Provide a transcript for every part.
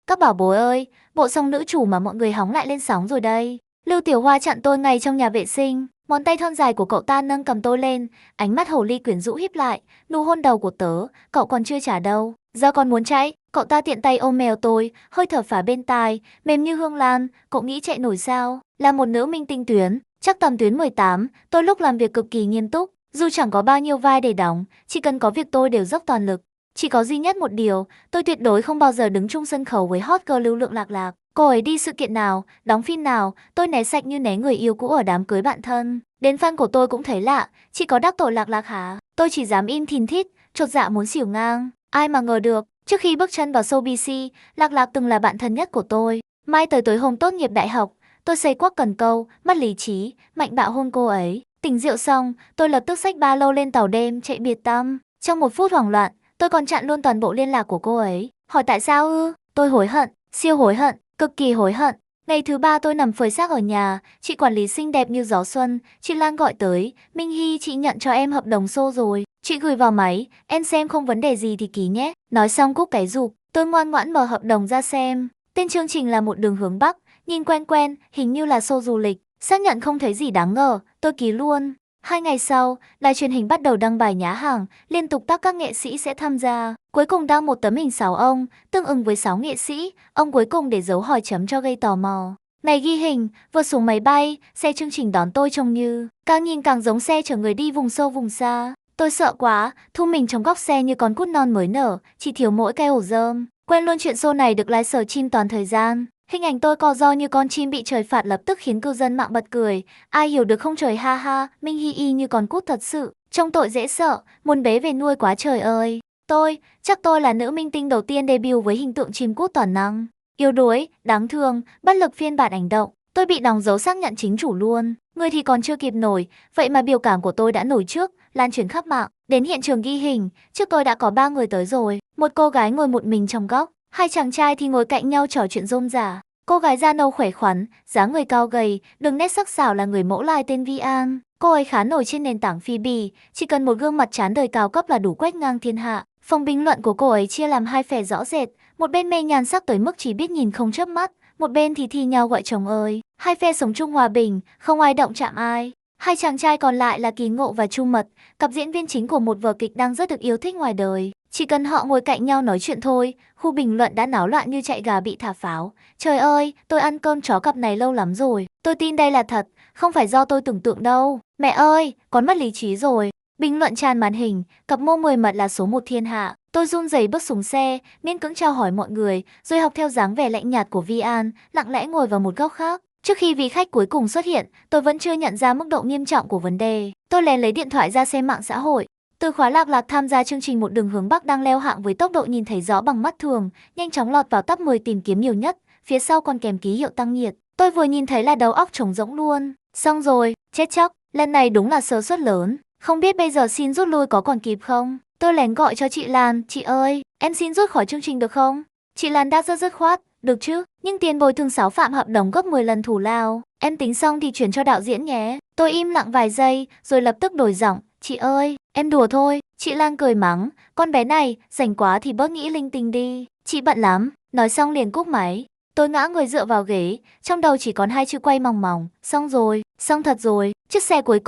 Các bảo bối ơi, bộ song nữ chủ mà mọi người hóng lại lên sóng rồi đây. Lưu Tiểu Hoa chặn tôi ngay trong nhà vệ sinh, ngón tay thon dài của cậu ta nâng cầm tôi lên, ánh mắt hồ ly quyến rũ híp lại, nụ hôn đầu của tớ, cậu còn chưa trả đâu. Giờ còn muốn chạy, cậu ta tiện tay ôm mèo tôi, hơi thở phả bên tai, mềm như hương lan, cậu nghĩ chạy nổi sao? Là một nữ minh tinh tuyến, chắc tầm tuyến 18, tôi lúc làm việc cực kỳ nghiêm túc, dù chẳng có bao nhiêu vai để đóng, chỉ cần có việc tôi đều dốc toàn lực. Chỉ có duy nhất một điều, tôi tuyệt đối không bao giờ đứng chung sân khấu với hot girl Lưu Lượng Lạc Lạc. Cô ấy đi sự kiện nào, đóng phim nào, tôi né sạch như né người yêu cũ ở đám cưới bạn thân. Đến fan của tôi cũng thấy lạ, chỉ có đắc tội Lạc Lạc hả? Tôi chỉ dám im thìn thít, chột dạ muốn xỉu ngang. Ai mà ngờ được, trước khi bước chân vào showbiz, Lạc Lạc từng là bạn thân nhất của tôi. Mai tới tối hôm tốt nghiệp đại học, tôi xây quắc cần câu, mất lý trí, mạnh bạo hôn cô ấy. Tỉnh rượu xong, tôi lập tức xách ba lô lên tàu đêm chạy biệt tâm. Trong một phút hoảng loạn, tôi còn chặn luôn toàn bộ liên lạc của cô ấy. Hỏi tại sao ư? Tôi hối hận, siêu hối hận, cực kỳ hối hận. Ngày thứ ba tôi nằm phơi xác ở nhà, chị quản lý xinh đẹp như gió xuân, chị Lan gọi tới, Minh Hy chị nhận cho em hợp đồng show rồi. Chị gửi vào máy, em xem không vấn đề gì thì ký nhé. Nói xong cúp cái rụp, tôi ngoan ngoãn mở hợp đồng ra xem. Tên chương trình là một đường hướng Bắc, nhìn quen quen, hình như là show du lịch. Xác nhận không thấy gì đáng ngờ, tôi ký luôn. 2 ngày sau, đài truyền hình bắt đầu đăng bài nhá hàng, liên tục tác các nghệ sĩ sẽ tham gia. Cuối cùng đăng một tấm hình 6 ông, tương ứng với 6 nghệ sĩ, ông cuối cùng để dấu hỏi chấm cho gây tò mò. Này ghi hình, vượt xuống máy bay, xe chương trình đón tôi trông như, càng nhìn càng giống xe chở người đi vùng sâu vùng xa. Tôi sợ quá, thu mình trong góc xe như con cút non mới nở, chỉ thiếu mỗi cái ổ rơm. Quên luôn chuyện show này được live stream toàn thời gian. Hình ảnh tôi co ro như con chim bị trời phạt lập tức khiến cư dân mạng bật cười. Ai hiểu được không trời ha ha, Minh Hy y như con cút thật sự. Trông tội dễ sợ, muốn bế về nuôi quá trời ơi. Chắc tôi là nữ minh tinh đầu tiên debut với hình tượng chim cút toàn năng. Yếu đuối, đáng thương, bất lực phiên bản ảnh động. Tôi bị đóng dấu xác nhận chính chủ luôn. Người thì còn chưa kịp nổi, vậy mà biểu cảm của tôi đã nổi trước, lan truyền khắp mạng. Đến hiện trường ghi hình, trước tôi đã có 3 người tới rồi. Một cô gái ngồi một mình trong góc, 2 chàng trai thì ngồi cạnh nhau trò chuyện rôm rả. Cô gái da nâu khỏe khoắn, dáng người cao gầy, đường nét sắc sảo là người mẫu lai tên Vi An. Cô ấy khá nổi trên nền tảng Phoebe, chỉ cần một gương mặt trán đời cao cấp là đủ quét ngang thiên hạ. Phòng bình luận của cô ấy chia làm 2 phe rõ rệt, một bên mê nhan sắc tới mức chỉ biết nhìn không chớp mắt, một bên thì thi nhau gọi chồng ơi. 2 phe sống chung hòa bình, không ai động chạm ai. 2 chàng trai còn lại là Kỳ Ngộ và Chu Mật, cặp diễn viên chính của một vở kịch đang rất được yêu thích ngoài đời. Chỉ cần họ ngồi cạnh nhau nói chuyện thôi, khu bình luận đã náo loạn như chạy gà bị thả pháo. Trời ơi, tôi ăn cơm chó cặp này lâu lắm rồi. Tôi tin đây là thật, không phải do tôi tưởng tượng đâu. Mẹ ơi, con mất lý trí rồi. Bình luận tràn màn hình, cặp mô 10 mật là số 1 thiên hạ. Tôi run rẩy bước xuống xe, miễn cưỡng chào hỏi mọi người, rồi học theo dáng vẻ lạnh nhạt của Vi An, lặng lẽ ngồi vào một góc khác. Trước khi vị khách cuối cùng xuất hiện, tôi vẫn chưa nhận ra mức độ nghiêm trọng của vấn đề. Tôi lén lấy điện thoại ra xem mạng xã hội. Từ khóa Lạc Lạc tham gia chương trình Một Đường Hướng Bắc đang leo hạng với tốc độ nhìn thấy rõ bằng mắt thường, nhanh chóng lọt vào top 10 tìm kiếm nhiều nhất, phía sau còn kèm ký hiệu tăng nhiệt. Tôi vừa nhìn thấy là đầu óc trống rỗng luôn. Xong rồi, chết chóc, lần này đúng là sơ suất lớn. Không biết bây giờ xin rút lui có còn kịp không? Tôi lén gọi cho chị Lan, chị ơi, em xin rút khỏi chương trình được không? Chị Lan đáp rất dứt khoát, được chứ, nhưng tiền bồi thường 6 phạm hợp đồng gấp 10 lần thù lao. Em tính xong thì chuyển cho đạo diễn nhé. Tôi im lặng vài giây, rồi lập tức đổi giọng, chị ơi, em đùa thôi. Chị Lan cười mắng, con bé này, rảnh quá thì bớt nghĩ linh tinh đi. Chị bận lắm, nói xong liền cúp máy. Tôi ngã người dựa vào ghế, trong đầu chỉ còn 2 chữ quay mòng mòng, xong rồi, xong thật rồi. Chiếc xe cuối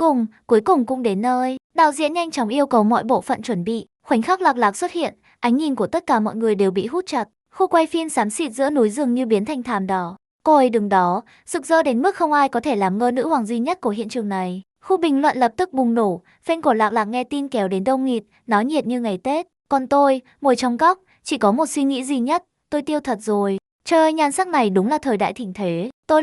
cùng cũng đến nơi. Đạo diễn nhanh chóng yêu cầu mọi bộ phận chuẩn bị. Khoảnh khắc Lạc Lạc xuất hiện, ánh nhìn của tất cả mọi người đều bị hút chặt. Khu quay phim xám xịt giữa núi rừng như biến thành thảm đỏ. Cô ấy đứng đó, rực rỡ đến mức không ai có thể làm ngơ nữ hoàng duy nhất của hiện trường này. Khu bình luận lập tức bùng nổ, fan của Lạc Lạc nghe tin kéo đến đông nghịt, náo nhiệt như ngày Tết. Còn tôi, ngồi trong góc, chỉ có một suy nghĩ duy nhất, tôi tiêu thật rồi. Trời ơi, nhan sắc này đúng là thời đại thịnh thế. Tôi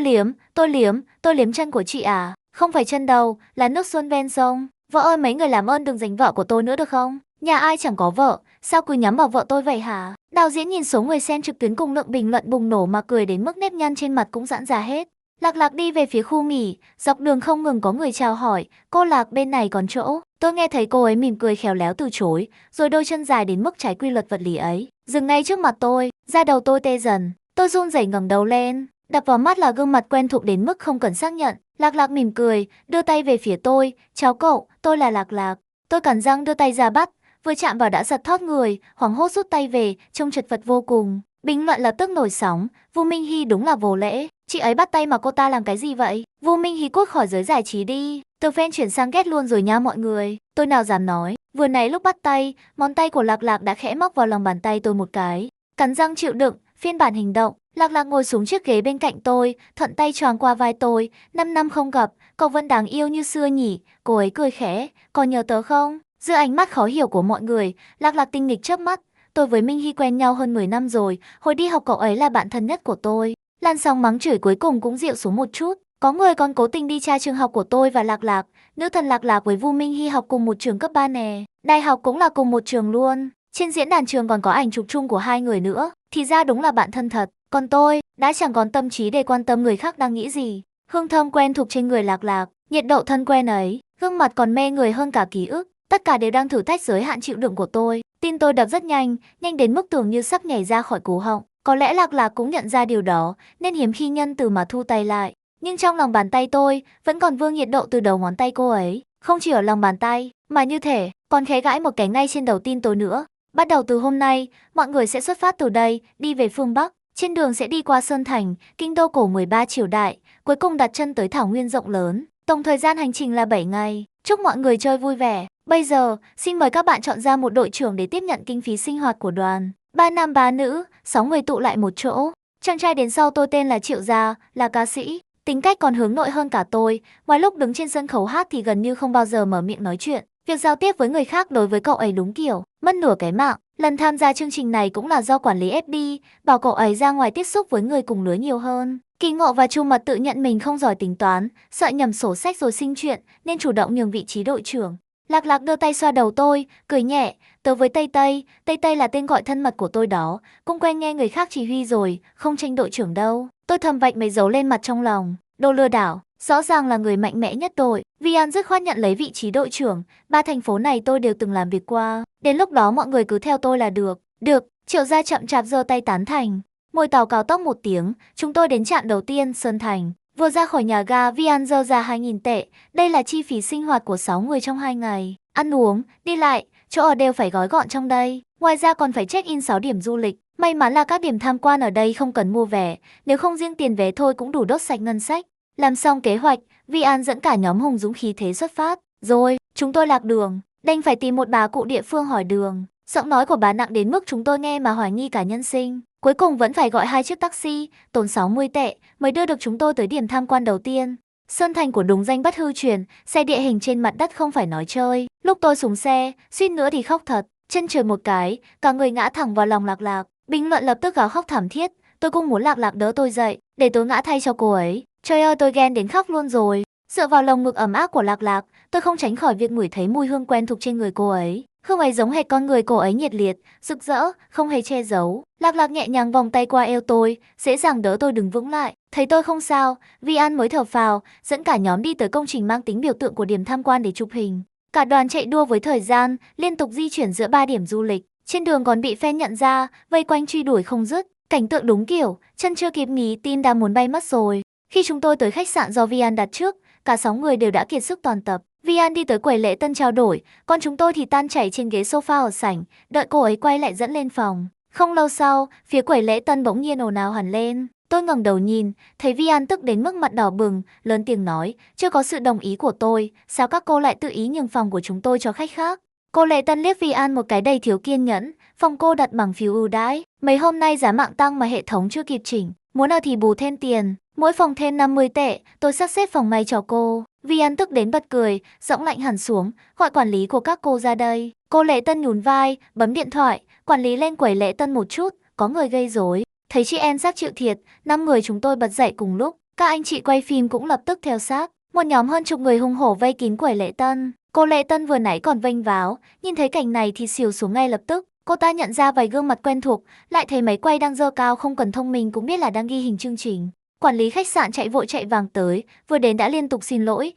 liếm chân của chị à? Không phải chân đâu, là nước xuân ven sông. Vợ ơi, mấy người làm ơn đừng giành vợ của tôi nữa được không? Nhà ai chẳng có vợ, sao cứ nhắm vào vợ tôi vậy hả? Đạo diễn nhìn số người xem trực tuyến cùng lượng bình luận bùng nổ mà cười đến mức nếp nhăn trên mặt cũng giãn ra hết. Lạc Lạc đi về phía khu nghỉ, dọc đường không ngừng có người chào hỏi, cô Lạc bên này còn chỗ. Tôi nghe thấy cô ấy mỉm cười khéo léo từ chối, rồi đôi chân dài đến mức trái quy luật vật lý ấy dừng ngay trước mặt tôi, da đầu tôi tê dần. Tôi run rẩy ngẩng đầu lên, đập vào mắt là gương mặt quen thuộc đến mức không cần xác nhận. Lạc Lạc mỉm cười, đưa tay về phía tôi, chào cậu, tôi là Lạc Lạc. Tôi cắn răng đưa tay ra bắt, vừa chạm vào đã giật thót người, hoảng hốt rút tay về, trông chật vật vô cùng. Bình luận lập tức nổi sóng, Vu Minh Hy đúng là vô lễ, chị ấy bắt tay mà cô ta làm cái gì vậy? Vu Minh Hy cút khỏi giới giải trí đi, từ fan chuyển sang ghét luôn rồi nha mọi người, tôi nào dám nói. Vừa nãy lúc bắt tay, ngón tay của Lạc Lạc đã khẽ móc vào lòng bàn tay tôi một cái, cắn răng chịu đựng, phiên bản hành động. Lạc Lạc ngồi xuống chiếc ghế bên cạnh tôi, thuận tay choàng qua vai tôi, 5 năm không gặp, cậu vẫn đáng yêu như xưa nhỉ, cô ấy cười khẽ, còn nhớ tớ không? Giữa ánh mắt khó hiểu của mọi người, Lạc Lạc tinh nghịch chớp mắt, tôi với Minh Hy quen nhau hơn 10 năm rồi, hồi đi học cậu ấy là bạn thân nhất của tôi. Làn sóng mắng chửi cuối cùng cũng dịu xuống một chút, có người còn cố tình đi tra trường học của tôi và Lạc Lạc, nữ thần Lạc Lạc với Vu Minh Hy học cùng một trường cấp 3 nè, đại học cũng là cùng một trường luôn. Trên diễn đàn trường còn có ảnh chụp chung của hai người nữa, thì ra đúng là bạn thân thật. Còn tôi, đã chẳng còn tâm trí để quan tâm người khác đang nghĩ gì. Hương thơm quen thuộc trên người Lạc Lạc, nhiệt độ thân quen ấy, gương mặt còn mê người hơn cả ký ức. Tất cả đều đang thử thách giới hạn chịu đựng của tôi. Tim tôi đập rất nhanh, nhanh đến mức tưởng như sắp nhảy ra khỏi cổ họng. Có lẽ Lạc Lạc cũng nhận ra điều đó, nên hiếm khi nhân từ mà thu tay lại. Nhưng trong lòng bàn tay tôi, vẫn còn vương nhiệt độ từ đầu ngón tay cô ấy. Không chỉ ở lòng bàn tay, mà như thể, còn khẽ gãi một cái ngay trên đầu tin tôi nữa. Bắt đầu từ hôm nay, mọi người sẽ xuất phát từ đây, đi về phương Bắc. Trên đường sẽ đi qua Sơn Thành, kinh đô cổ 13 triều đại, cuối cùng đặt chân tới thảo nguyên rộng lớn. Tổng thời gian hành trình là 7 ngày. Chúc mọi người chơi vui vẻ. Bây giờ, xin mời các bạn chọn ra một đội trưởng để tiếp nhận kinh phí sinh hoạt của đoàn. 3 nam 3 nữ, 6 người tụ lại một chỗ. Chàng trai đến sau tôi tên là Triệu Gia, là ca sĩ. Tính cách còn hướng nội hơn cả tôi, ngoài lúc đứng trên sân khấu hát thì gần như không bao giờ mở miệng nói chuyện. Việc giao tiếp với người khác đối với cậu ấy đúng kiểu, mất nửa cái mạng. Lần tham gia chương trình này cũng là do quản lý FB, bảo cậu ấy ra ngoài tiếp xúc với người cùng lứa nhiều hơn. Kỳ Ngộ và Chu Mật tự nhận mình không giỏi tính toán, sợ nhầm sổ sách rồi sinh chuyện, nên chủ động nhường vị trí đội trưởng. Lạc Lạc đưa tay xoa đầu tôi, cười nhẹ, tớ với Tây Tây, Tây Tây là tên gọi thân mật của tôi đó, cũng quen nghe người khác chỉ huy rồi, không tranh đội trưởng đâu. Tôi thầm vạch mấy dấu lên mặt trong lòng, đồ lừa đảo, rõ ràng là người mạnh mẽ nhất đội. Vi An dứt khoát nhận lấy vị trí đội trưởng, 3 thành phố này tôi đều từng làm việc qua, đến lúc đó mọi người cứ theo tôi là được. Được, Triệu Gia chậm chạp giơ tay tán thành. Ngồi tàu cao tốc một tiếng, chúng tôi đến trạm đầu tiên, Sơn Thành. Vừa ra khỏi nhà ga, Vi An giơ ra 2.000 tệ, đây là chi phí sinh hoạt của 6 người trong 2 ngày. Ăn uống, đi lại, chỗ ở đều phải gói gọn trong đây. Ngoài ra còn phải check-in 6 điểm du lịch. May mắn là các điểm tham quan ở đây không cần mua vé, nếu không riêng tiền vé thôi cũng đủ đốt sạch ngân sách. Làm xong kế hoạch, Vi An dẫn cả nhóm hùng dũng khí thế xuất phát. Rồi, chúng tôi lạc đường, đành phải tìm một bà cụ địa phương hỏi đường. Giọng nói của bà nặng đến mức chúng tôi nghe mà hoài nghi cả nhân sinh. Cuối cùng vẫn phải gọi 2 chiếc taxi, tốn 60 tệ, mới đưa được chúng tôi tới điểm tham quan đầu tiên. Sơn Thành của đúng danh bất hư truyền, xe địa hình trên mặt đất không phải nói chơi. Lúc tôi xuống xe, suýt nữa thì khóc thật, chân trượt một cái, cả người ngã thẳng vào lòng Lạc Lạc. Bình luận lập tức gào khóc thảm thiết, tôi cũng muốn Lạc Lạc đỡ tôi dậy, để tôi ngã thay cho cô ấy. Trời ơi, tôi ghen đến khóc luôn rồi. Dựa vào lồng ngực ấm áp của Lạc Lạc, tôi không tránh khỏi việc ngửi thấy mùi hương quen thuộc trên người cô ấy. Hương ấy giống hệt con người cô ấy, nhiệt liệt, rực rỡ, không hề che giấu. Lạc Lạc nhẹ nhàng vòng tay qua eo tôi, dễ dàng đỡ tôi đứng vững lại. Thấy tôi không sao, Vi An mới thở phào, dẫn cả nhóm đi tới công trình mang tính biểu tượng của điểm tham quan để chụp hình. Cả đoàn chạy đua với thời gian, liên tục di chuyển giữa 3 điểm du lịch. Trên đường còn bị fan nhận ra, vây quanh truy đuổi không dứt. Cảnh tượng đúng kiểu, chân chưa kịp nghỉ tim đã muốn bay mất rồi. Khi chúng tôi tới khách sạn do Vi An đặt trước, cả 6 người đều đã kiệt sức toàn tập. Vi An đi tới quầy lễ tân trao đổi, còn chúng tôi thì tan chảy trên ghế sofa ở sảnh, đợi cô ấy quay lại dẫn lên phòng. Không lâu sau, phía quầy lễ tân bỗng nhiên ồn ào hẳn lên. Tôi ngẩng đầu nhìn, thấy Vi An tức đến mức mặt đỏ bừng, lớn tiếng nói, chưa có sự đồng ý của tôi, sao các cô lại tự ý nhường phòng của chúng tôi cho khách khác? Cô lễ tân liếc Vi An một cái đầy thiếu kiên nhẫn, phòng cô đặt bằng phiếu ưu đãi, mấy hôm nay giá mạng tăng mà hệ thống chưa kịp chỉnh, muốn ở thì bù thêm tiền, mỗi phòng thêm 50 tệ, tôi sắp xếp phòng may cho cô. Vi An tức đến bật cười, giọng lạnh hẳn xuống, gọi quản lý của các cô ra đây. Cô lễ tân nhún vai, bấm điện thoại, quản lý lên quầy lễ tân một chút, có người gây rối. Thấy chị em sắp chịu thiệt, 5 người chúng tôi bật dậy cùng lúc, các anh chị quay phim cũng lập tức theo sát. Một nhóm hơn chục người hùng hổ vây kín quầy lễ tân. Cô lễ tân vừa nãy còn vênh váo, nhìn thấy cảnh này thì xìu xuống ngay lập tức. Cô ta nhận ra vài gương mặt quen thuộc, lại thấy máy quay đang giơ cao không cần thông minh cũng biết là đang ghi hình chương trình. Quản lý khách sạn chạy vội chạy vàng tới, vừa đến đã liên tục xin lỗi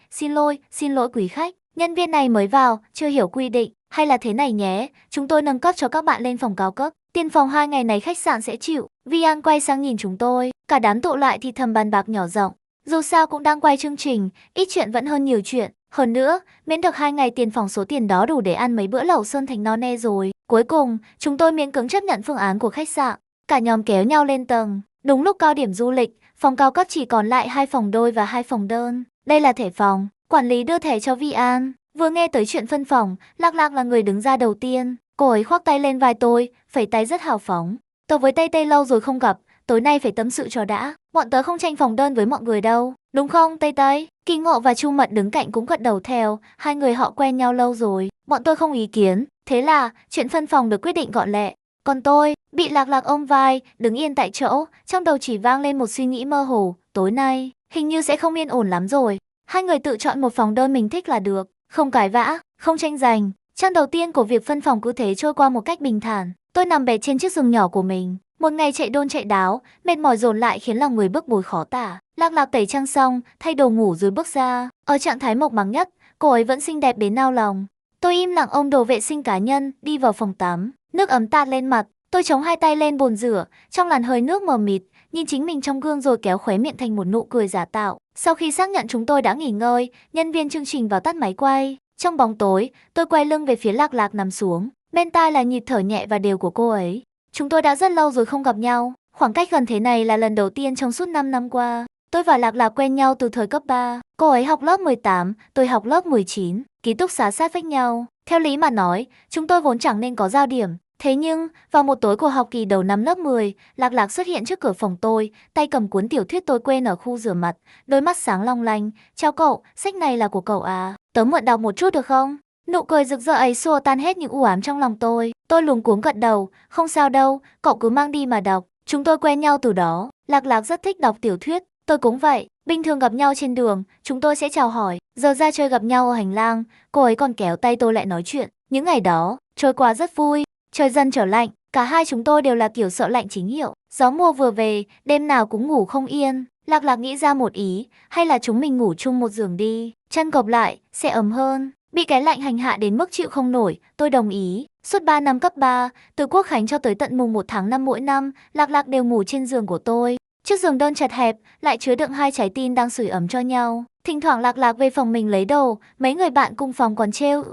quý khách. Nhân viên này mới vào, chưa hiểu quy định, hay là thế này nhé, chúng tôi nâng cấp cho các bạn lên phòng cao cấp. Tiền phòng 2 ngày này khách sạn sẽ chịu. Vi An quay sang nhìn chúng tôi, cả đám tụ lại thì thầm bàn bạc nhỏ giọng. Dù sao cũng đang quay chương trình, ít chuyện vẫn hơn nhiều chuyện. Hơn nữa, miễn được 2 ngày tiền phòng số tiền đó đủ để ăn mấy bữa lẩu Sơn Thành no nê rồi. Cuối cùng, chúng tôi miễn cưỡng chấp nhận phương án của khách sạn. cả nhóm kéo nhau lên tầng. Đúng lúc cao điểm du lịch, phòng cao cấp chỉ còn lại 2 phòng đôi và 2 phòng đơn. Đây là thẻ phòng, quản lý đưa thẻ cho Vi An. Vừa nghe tới chuyện phân phòng, Lạc Lạc là người đứng ra đầu tiên. Cô ấy khoác tay lên vai tôi, phẩy tay rất hào phóng. Tớ với Tây Tây lâu rồi không gặp, tối nay phải tâm sự cho đã. Bọn tớ không tranh phòng đơn với mọi người đâu. Đúng không Tây Tây? Kỳ Ngộ và Chu Mật đứng cạnh cũng gật đầu theo, hai người họ quen nhau lâu rồi. Bọn tôi không ý kiến, thế là chuyện phân phòng được quyết định gọn lẹ. Còn tôi, bị Lạc Lạc ôm vai, đứng yên tại chỗ, trong đầu chỉ vang lên một suy nghĩ mơ hồ, tối nay, hình như sẽ không yên ổn lắm rồi. Hai người tự chọn một phòng đơn mình thích là được, không cãi vã, không tranh giành. Trang đầu tiên của việc phân phòng cứ thế trôi qua một cách bình thản. Tôi nằm bệt trên chiếc giường nhỏ của mình. Một ngày chạy đôn chạy đáo, mệt mỏi dồn lại khiến lòng người bức bối khó tả. Lạc Lạc tẩy trang xong, thay đồ ngủ rồi bước ra. Ở trạng thái mộc mạc nhất, cô ấy vẫn xinh đẹp đến nao lòng. Tôi im lặng ôm đồ vệ sinh cá nhân, đi vào phòng tắm. Nước ấm tạt lên mặt, tôi chống hai tay lên bồn rửa, trong làn hơi nước mờ mịt, nhìn chính mình trong gương rồi kéo khóe miệng thành một nụ cười giả tạo. Sau khi xác nhận chúng tôi đã nghỉ ngơi, nhân viên chương trình vào tắt máy quay. Trong bóng tối, tôi quay lưng về phía Lạc Lạc nằm xuống, bên tai là nhịp thở nhẹ và đều của cô ấy. Chúng tôi đã rất lâu rồi không gặp nhau, khoảng cách gần thế này là lần đầu tiên trong suốt 5 năm qua. Tôi và Lạc Lạc quen nhau từ thời cấp 3, cô ấy học lớp 18, tôi học lớp 19, ký túc xá sát vách nhau. Theo lý mà nói, chúng tôi vốn chẳng nên có giao điểm. Thế nhưng, vào một tối của học kỳ đầu năm lớp 10, Lạc Lạc xuất hiện trước cửa phòng tôi, tay cầm cuốn tiểu thuyết tôi quên ở khu rửa mặt, đôi mắt sáng long lanh. Chào cậu, sách này là của cậu à? Tớ mượn đọc một chút được không? Nụ cười rực rỡ ấy xua tan hết những u ám trong lòng tôi. Tôi luống cuống gật đầu, không sao đâu, cậu cứ mang đi mà đọc. Chúng tôi quen nhau từ đó, Lạc Lạc rất thích đọc tiểu thuyết, tôi cũng vậy. Bình thường gặp nhau trên đường, chúng tôi sẽ chào hỏi, giờ ra chơi gặp nhau ở hành lang, cô ấy còn kéo tay tôi lại nói chuyện. Những ngày đó, trôi qua rất vui. Trời dần trở lạnh, cả hai chúng tôi đều là kiểu sợ lạnh chính hiệu. Gió mùa vừa về, đêm nào cũng ngủ không yên. Lạc Lạc nghĩ ra một ý, hay là chúng mình ngủ chung một giường đi, chăn gộp lại, sẽ ấm hơn. Bị cái lạnh hành hạ đến mức chịu không nổi, tôi đồng ý. Suốt 3 năm cấp 3, từ Quốc Khánh cho tới tận mùng 1 tháng 5 mỗi năm, Lạc Lạc đều ngủ trên giường của tôi. Chiếc giường đơn chật hẹp, lại chứa đựng hai trái tim đang sưởi ấm cho nhau. Thỉnh thoảng Lạc Lạc về phòng mình lấy đồ, mấy người bạn cùng phòng còn trêu,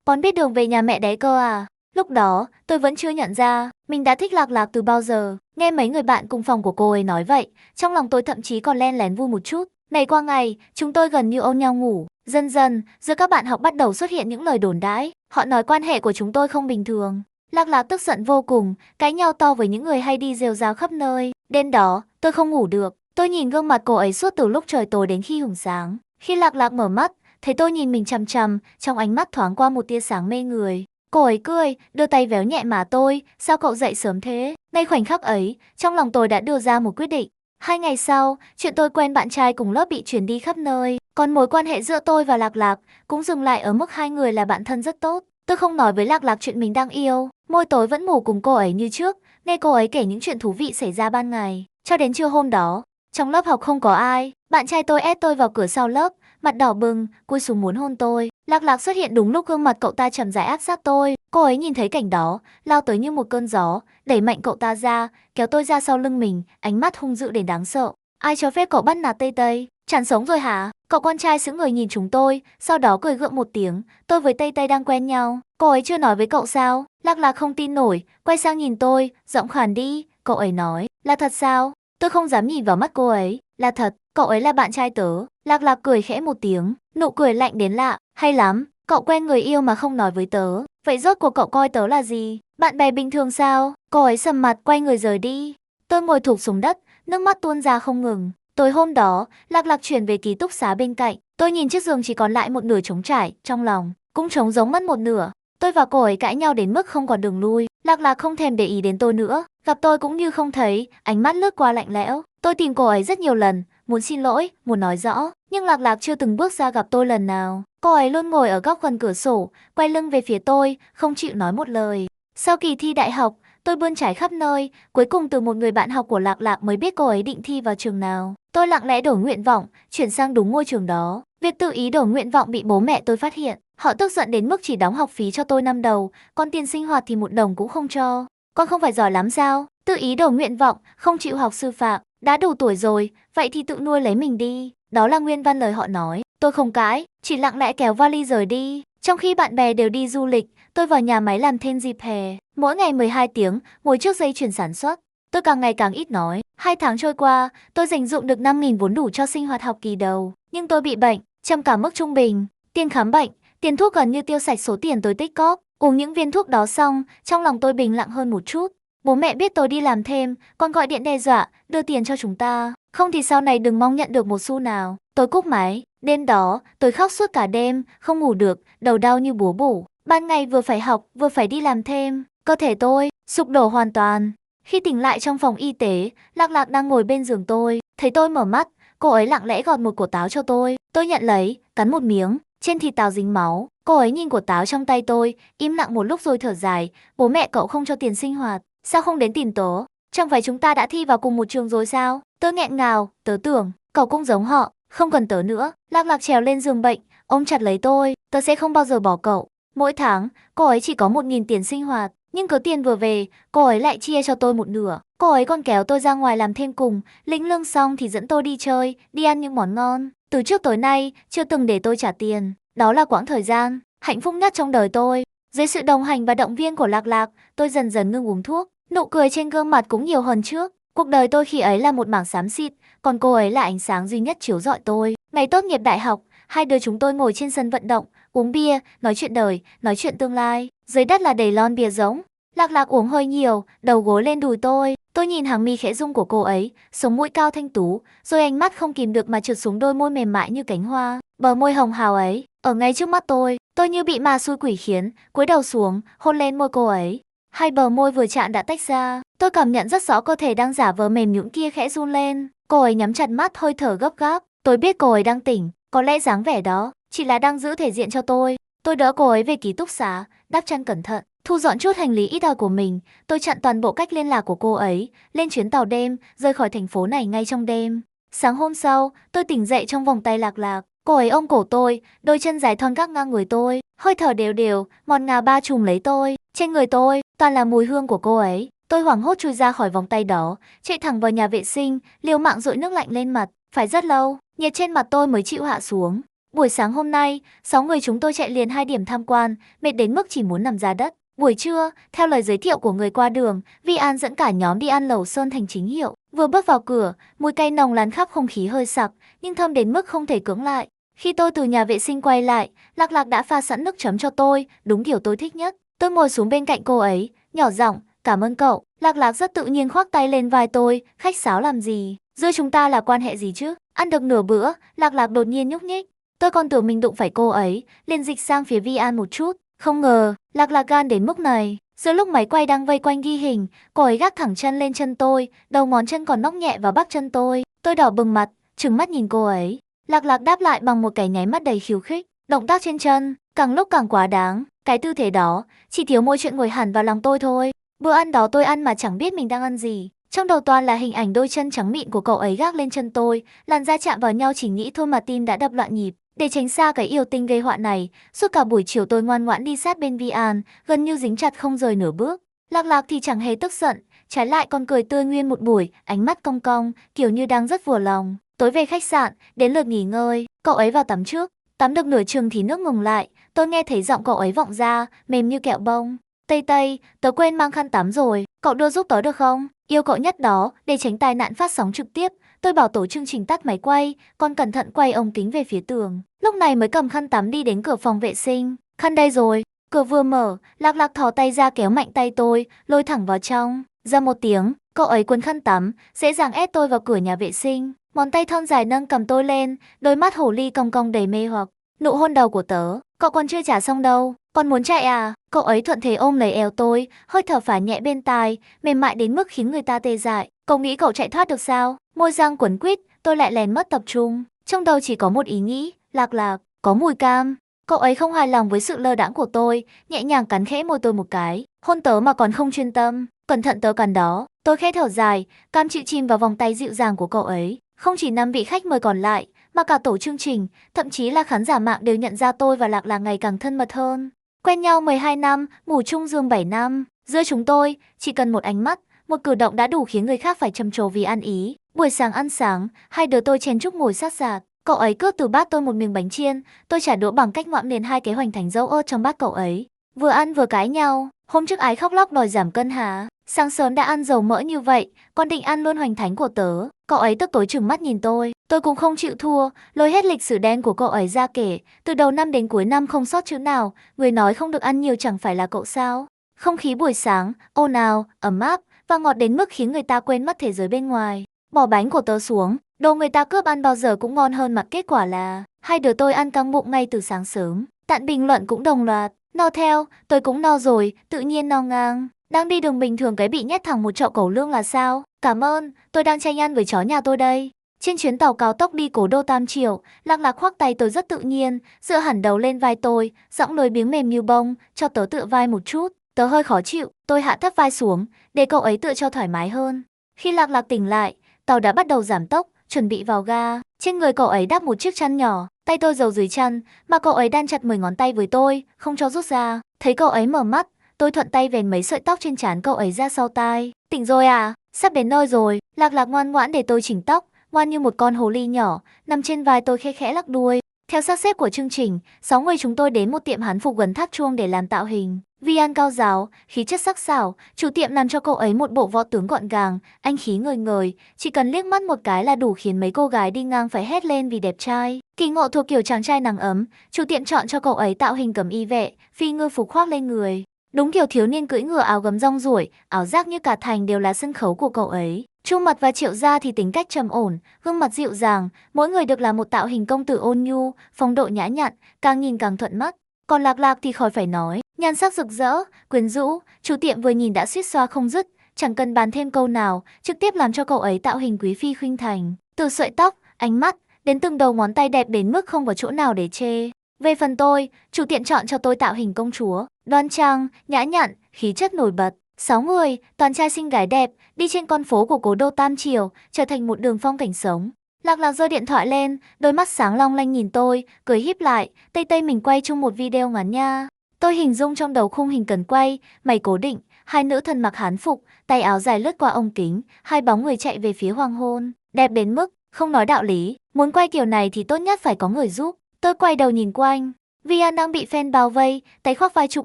con biết đường về nhà mẹ đấy cơ à? Lúc đó, tôi vẫn chưa nhận ra, mình đã thích Lạc Lạc từ bao giờ. Nghe mấy người bạn cùng phòng của cô ấy nói vậy, trong lòng tôi thậm chí còn len lén vui một chút. Ngày qua ngày, chúng tôi gần như ôm nhau ngủ. Dần dần, giữa các bạn học bắt đầu xuất hiện những lời đồn đãi. Họ nói quan hệ của chúng tôi không bình thường. Lạc Lạc tức giận vô cùng, cãi nhau to với những người hay đi rêu rao khắp nơi. Đêm đó, tôi không ngủ được. Tôi nhìn gương mặt cô ấy suốt từ lúc trời tối đến khi hửng sáng. Khi Lạc Lạc mở mắt, thấy tôi nhìn mình chằm chằm, trong ánh mắt thoáng qua một tia sáng mê người. Cô ấy cười, đưa tay véo nhẹ má tôi, sao cậu dậy sớm thế? Ngay khoảnh khắc ấy, trong lòng tôi đã đưa ra một quyết định. 2 ngày sau, chuyện tôi quen bạn trai cùng lớp bị truyền đi khắp nơi, còn mối quan hệ giữa tôi và Lạc Lạc cũng dừng lại ở mức hai người là bạn thân rất tốt. Tôi không nói với Lạc Lạc chuyện mình đang yêu, môi tối vẫn ngủ cùng cô ấy như trước, nghe cô ấy kể những chuyện thú vị xảy ra ban ngày. Cho đến trưa hôm đó, trong lớp học không có ai, bạn trai tôi ép tôi vào cửa sau lớp, mặt đỏ bừng, cúi xuống muốn hôn tôi. Lạc Lạc xuất hiện đúng lúc gương mặt cậu ta chậm rãi áp sát tôi. Cô ấy nhìn thấy cảnh đó, lao tới như một cơn gió, đẩy mạnh cậu ta ra, kéo tôi ra sau lưng mình, ánh mắt hung dữ đến đáng sợ. Ai cho phép cậu bắt nạt Tây Tây? Chán sống rồi hả? Cậu con trai sững người nhìn chúng tôi, sau đó cười gượng một tiếng. Tôi với Tây Tây đang quen nhau. Cô ấy chưa nói với cậu sao? Lạc Lạc không tin nổi, quay sang nhìn tôi, giọng khàn đi. Cậu ấy nói, là thật sao? Tôi không dám nhìn vào mắt cô ấy. Là thật, cậu ấy là bạn trai tớ. Lạc Lạc cười khẽ một tiếng, nụ cười lạnh đến lạ. Hay lắm, cậu quen người yêu mà không nói với tớ. Vậy rốt cuộc cậu coi tớ là gì? Bạn bè bình thường sao? Cô ấy sầm mặt quay người rời đi. Tôi ngồi thụp xuống đất, nước mắt tuôn ra không ngừng. Tối hôm đó, Lạc Lạc chuyển về ký túc xá bên cạnh. Tôi nhìn chiếc giường chỉ còn lại một nửa trống trải, trong lòng cũng trống giống mất một nửa. Tôi và cô ấy cãi nhau đến mức không còn đường lui. Lạc Lạc không thèm để ý đến tôi nữa, gặp tôi cũng như không thấy, ánh mắt lướt qua lạnh lẽo. Tôi tìm cô ấy rất nhiều lần, muốn xin lỗi, muốn nói rõ, nhưng Lạc Lạc chưa từng bước ra gặp tôi lần nào. Cô ấy luôn ngồi ở góc gần cửa sổ, quay lưng về phía tôi, không chịu nói một lời. Sau kỳ thi đại học, tôi bươn trải khắp nơi, cuối cùng từ một người bạn học của Lạc Lạc mới biết cô ấy định thi vào trường nào. Tôi lặng lẽ đổi nguyện vọng, chuyển sang đúng ngôi trường đó. Việc tự ý đổi nguyện vọng bị bố mẹ tôi phát hiện. Họ tức giận đến mức chỉ đóng học phí cho tôi năm đầu, còn tiền sinh hoạt thì 1 đồng cũng không cho. Con không phải giỏi lắm sao? Tự ý đổi nguyện vọng, không chịu học sư phạm. Đã đủ tuổi rồi, vậy thì tự nuôi lấy mình đi. Đó là nguyên văn lời họ nói. Tôi không cãi, chỉ lặng lẽ kéo vali rời đi. Trong khi bạn bè đều đi du lịch, tôi vào nhà máy làm thêm dịp hè. Mỗi ngày 12 tiếng, ngồi trước dây chuyền sản xuất. tôi càng ngày càng ít nói. 2 tháng trôi qua, tôi dành dụm được 5.000 vốn đủ cho sinh hoạt học kỳ đầu. Nhưng tôi bị bệnh, trầm cảm mức trung bình. Tiền khám bệnh, tiền thuốc gần như tiêu sạch số tiền tôi tích cóp. Uống những viên thuốc đó xong, trong lòng tôi bình lặng hơn một chút. Bố mẹ biết tôi đi làm thêm, còn gọi điện đe dọa, đưa tiền cho chúng ta. Không thì sau này đừng mong nhận được một xu nào. Tôi cúp máy. Đêm đó, tôi khóc suốt cả đêm, không ngủ được, đầu đau như búa bổ. Ban ngày vừa phải học, vừa phải đi làm thêm. Cơ thể tôi sụp đổ hoàn toàn. Khi tỉnh lại trong phòng y tế, Lạc Lạc đang ngồi bên giường tôi. Thấy tôi mở mắt, cô ấy lặng lẽ gọt một quả táo cho tôi. Tôi nhận lấy, cắn một miếng, trên thịt táo dính máu. Cô ấy nhìn quả táo trong tay tôi, im lặng một lúc rồi thở dài. Bố mẹ cậu không cho tiền sinh hoạt, sao không đến tìm tớ? Chẳng phải chúng ta đã thi vào cùng một trường rồi sao? Tớ nghẹn ngào, tớ tưởng, cậu cũng giống họ, không cần tớ nữa. Lạc Lạc trèo lên giường bệnh, ôm chặt lấy tôi, tớ sẽ không bao giờ bỏ cậu. Mỗi tháng, cô ấy chỉ có 1.000 tiền sinh hoạt, nhưng cứ tiền vừa về, cô ấy lại chia cho tôi một nửa. Cô ấy còn kéo tôi ra ngoài làm thêm cùng, lĩnh lương xong thì dẫn tôi đi chơi, đi ăn những món ngon. Từ trước tới nay, chưa từng để tôi trả tiền. Đó là quãng thời gian hạnh phúc nhất trong đời tôi. Dưới sự đồng hành và động viên của Lạc Lạc, tôi dần dần ngưng uống thuốc. Nụ cười trên gương mặt cũng nhiều hơn trước. Cuộc đời tôi khi ấy là một mảng xám xịt, còn cô ấy là ánh sáng duy nhất chiếu rọi tôi. Ngày tốt nghiệp đại học, hai đứa chúng tôi ngồi trên sân vận động, uống bia, nói chuyện đời, nói chuyện tương lai. Dưới đất là đầy lon bia giống. Lạc Lạc uống hơi nhiều, đầu gối lên đùi tôi. Tôi nhìn hàng mi khẽ rung của cô ấy, sống mũi cao thanh tú, rồi ánh mắt không kìm được mà trượt xuống đôi môi mềm mại như cánh hoa. Bờ môi hồng hào ấy, ở ngay trước mắt tôi như bị ma xui quỷ khiến, cúi đầu xuống, hôn lên môi cô ấy. Hai bờ môi vừa chạm đã tách ra, tôi cảm nhận rất rõ cơ thể đang giả vờ mềm nhũn kia khẽ run lên. Cô ấy nhắm chặt mắt, hơi thở gấp gáp. Tôi biết cô ấy đang tỉnh, có lẽ dáng vẻ đó chỉ là đang giữ thể diện cho tôi. Tôi đỡ cô ấy về ký túc xá, đắp chăn cẩn thận, thu dọn chút hành lý ít ỏi của mình. Tôi chặn toàn bộ cách liên lạc của cô ấy, lên chuyến tàu đêm, rời khỏi thành phố này ngay trong đêm. Sáng hôm sau, tôi tỉnh dậy trong vòng tay Lạc Lạc. Cô ấy ôm cổ tôi, đôi chân dài thon gác ngang người tôi, hơi thở đều đều, ngọt ngào bao trùm lấy tôi. Trên người tôi, toàn là mùi hương của cô ấy. Tôi hoảng hốt chui ra khỏi vòng tay đó, chạy thẳng vào nhà vệ sinh, liều mạng dội nước lạnh lên mặt. Phải rất lâu, nhiệt trên mặt tôi mới chịu hạ xuống. Buổi sáng hôm nay, 6 người chúng tôi chạy liền 2 điểm tham quan, mệt đến mức chỉ muốn nằm ra đất. Buổi trưa, theo lời giới thiệu của người qua đường, Vi An dẫn cả nhóm đi ăn lẩu Sơn Thành chính hiệu. Vừa bước vào cửa, mùi cay nồng lan khắp không khí hơi sặc, nhưng thơm đến mức không thể cưỡng lại. Khi tôi từ nhà vệ sinh quay lại, Lạc Lạc đã pha sẵn nước chấm cho tôi, đúng kiểu tôi thích nhất. Tôi ngồi xuống bên cạnh cô ấy, nhỏ giọng, cảm ơn cậu. Lạc Lạc rất tự nhiên khoác tay lên vai tôi, khách sáo làm gì? Giữa chúng ta là quan hệ gì chứ? Ăn được nửa bữa, Lạc Lạc đột nhiên nhúc nhích. Tôi còn tưởng mình đụng phải cô ấy, liền dịch sang phía Vi An một chút. Không ngờ, Lạc Lạc gan đến mức này. Giữa lúc máy quay đang vây quanh ghi hình, cô ấy gác thẳng chân lên chân tôi, đầu ngón chân còn nóc nhẹ vào bắp chân tôi. Tôi đỏ bừng mặt, trừng mắt nhìn cô ấy. Lạc Lạc đáp lại bằng một cái nháy mắt đầy khiêu khích. Động tác trên chân, càng lúc càng quá đáng. Cái tư thế đó, chỉ thiếu mỗi chuyện ngồi hẳn vào lòng tôi thôi. Bữa ăn đó tôi ăn mà chẳng biết mình đang ăn gì. Trong đầu toàn là hình ảnh đôi chân trắng mịn của cậu ấy gác lên chân tôi, làn da chạm vào nhau chỉ nghĩ thôi mà tim đã đập loạn nhịp. Để tránh xa cái yêu tinh gây họa này, suốt cả buổi chiều tôi ngoan ngoãn đi sát bên Vi An, gần như dính chặt không rời nửa bước. Lạc Lạc thì chẳng hề tức giận, trái lại còn cười tươi nguyên một buổi, ánh mắt cong cong, kiểu như đang rất vừa lòng. Tối về khách sạn, đến lượt nghỉ ngơi, cậu ấy vào tắm trước. Tắm được nửa chừng thì nước ngừng lại, tôi nghe thấy giọng cậu ấy vọng ra, mềm như kẹo bông. Tây Tây, tớ quên mang khăn tắm rồi, cậu đưa giúp tớ được không? Yêu cậu nhất đó, để tránh tai nạn phát sóng trực tiếp. Tôi bảo tổ chương trình tắt máy quay, còn cẩn thận quay ống kính về phía tường. Lúc này mới cầm khăn tắm đi đến cửa phòng vệ sinh. Khăn đây rồi. Cửa vừa mở, Lạc Lạc thò tay ra kéo mạnh tay tôi, lôi thẳng vào trong. Ra một tiếng, cậu ấy cuốn khăn tắm, dễ dàng ép tôi vào cửa nhà vệ sinh. Ngón tay thon dài nâng cầm tôi lên, đôi mắt hồ ly cong cong đầy mê hoặc. Nụ hôn đầu của tớ, cậu còn chưa trả xong đâu, còn muốn chạy à? Cậu ấy thuận thế ôm lấy eo tôi, hơi thở phả nhẹ bên tai, mềm mại đến mức khiến người ta tê dại. Cậu nghĩ cậu chạy thoát được sao? Môi răng quấn quýt, tôi lại lén mất tập trung. Trong đầu chỉ có một ý nghĩ, Lạc Lạc, có mùi cam. Cậu ấy không hài lòng với sự lơ đãng của tôi, nhẹ nhàng cắn khẽ môi tôi một cái, hôn tớ mà còn không chuyên tâm. Cẩn thận tớ cắn đó. Tôi khẽ thở dài, cam chịu chìm vào vòng tay dịu dàng của cậu ấy. Không chỉ 5 vị khách mời còn lại, mà cả tổ chương trình, thậm chí là khán giả mạng đều nhận ra tôi và Lạc Lạc ngày càng thân mật hơn. Quen nhau 12 năm, ngủ chung giường 7 năm. Giữa chúng tôi, chỉ cần một ánh mắt, một cử động đã đủ khiến người khác phải trầm trồ vì ăn ý. Buổi sáng ăn sáng, hai đứa tôi chen chúc ngồi sát sạt. Cậu ấy cướp từ bát tôi một miếng bánh chiên, tôi trả đũa bằng cách ngoạm liền 2 cái hoành thánh dâu ớt trong bát cậu ấy. Vừa ăn vừa cãi nhau, hôm trước ái khóc lóc đòi giảm cân hả? Sáng sớm đã ăn dầu mỡ như vậy, còn định ăn luôn hoành thánh của tớ. Cậu ấy tức tối trừng mắt nhìn tôi cũng không chịu thua, lôi hết lịch sử đen của cậu ấy ra kể, từ đầu năm đến cuối năm không sót chữ nào, người nói không được ăn nhiều chẳng phải là cậu sao? Không khí buổi sáng, ồn ào, ấm áp và ngọt đến mức khiến người ta quên mất thế giới bên ngoài. Bỏ bánh của tớ xuống, đồ người ta cướp ăn bao giờ cũng ngon hơn mà kết quả là hai đứa tôi ăn căng bụng ngay từ sáng sớm. Tạn bình luận cũng đồng loạt, no theo, tôi cũng no rồi, tự nhiên no ngang. Đang đi đường bình thường cái bị nhét thẳng một chậu cẩu lương là sao? Cảm ơn, tôi đang tranh ăn với chó nhà tôi đây. Trên chuyến tàu cao tốc đi Cố Đô Tam Triều, Lạc Lạc khoác tay tôi rất tự nhiên, dựa hẳn đầu lên vai tôi, giọng lười biếng mềm như bông, cho tớ tựa vai một chút. Tớ hơi khó chịu, tôi hạ thấp vai xuống, để cậu ấy tựa cho thoải mái hơn. Khi Lạc Lạc tỉnh lại, tàu đã bắt đầu giảm tốc, chuẩn bị vào ga. Trên người cậu ấy đắp một chiếc chăn nhỏ, tay tôi giấu dưới chăn, mà cậu ấy đan chặt 10 ngón tay với tôi, không cho rút ra. Thấy cậu ấy mở mắt, tôi thuận tay vén mấy sợi tóc trên trán cậu ấy ra sau tai. Tỉnh rồi à? Sắp đến nơi rồi. Lạc Lạc ngoan ngoãn để tôi chỉnh tóc, ngoan như một con hồ ly nhỏ, nằm trên vai tôi khẽ khẽ lắc đuôi. Theo sắp xếp của chương trình, 6 người chúng tôi đến một tiệm hán phục gần tháp chuông để làm tạo hình. Vi An cao giáo, khí chất sắc sảo, chủ tiệm làm cho cậu ấy một bộ võ tướng gọn gàng, anh khí ngời ngời, chỉ cần liếc mắt một cái là đủ khiến mấy cô gái đi ngang phải hét lên vì đẹp trai. Kỳ Ngộ thuộc kiểu chàng trai nắng ấm, chủ tiệm chọn cho cậu ấy tạo hình cẩm y vệ, phi ngư phục khoác lên người. Đúng kiểu thiếu niên cưỡi ngựa áo gấm rong ruổi, áo giác như cả thành đều là sân khấu của cậu ấy. Chu Mật và Triệu Gia thì tính cách trầm ổn, gương mặt dịu dàng, mỗi người được làm một tạo hình công tử ôn nhu, phong độ nhã nhặn, càng nhìn càng thuận mắt. Còn Lạc Lạc thì khỏi phải nói, nhan sắc rực rỡ, quyến rũ, chủ tiệm vừa nhìn đã suýt xoa không dứt, chẳng cần bàn thêm câu nào, trực tiếp làm cho cậu ấy tạo hình quý phi khuynh thành. Từ sợi tóc, ánh mắt, đến từng đầu ngón tay đẹp đến mức không có chỗ nào để chê. Về phần tôi, chủ tiệm chọn cho tôi tạo hình công chúa, đoan trang, nhã nhặn, khí chất nổi bật. 6 người, toàn trai xinh gái đẹp, đi trên con phố của Cố Đô Tam Triều, trở thành một đường phong cảnh sống. Lạc Lạc giơ điện thoại lên, đôi mắt sáng long lanh nhìn tôi, cười híp lại, Tây Tây mình quay chung một video ngắn nha. Tôi hình dung trong đầu khung hình cần quay, mày cố định, hai nữ thần mặc hán phục, tay áo dài lướt qua ống kính, hai bóng người chạy về phía hoàng hôn, đẹp đến mức không nói đạo lý, muốn quay kiểu này thì tốt nhất phải có người giúp. Tôi quay đầu nhìn quanh, Vi An đang bị fan bao vây, tay khoác vai chụp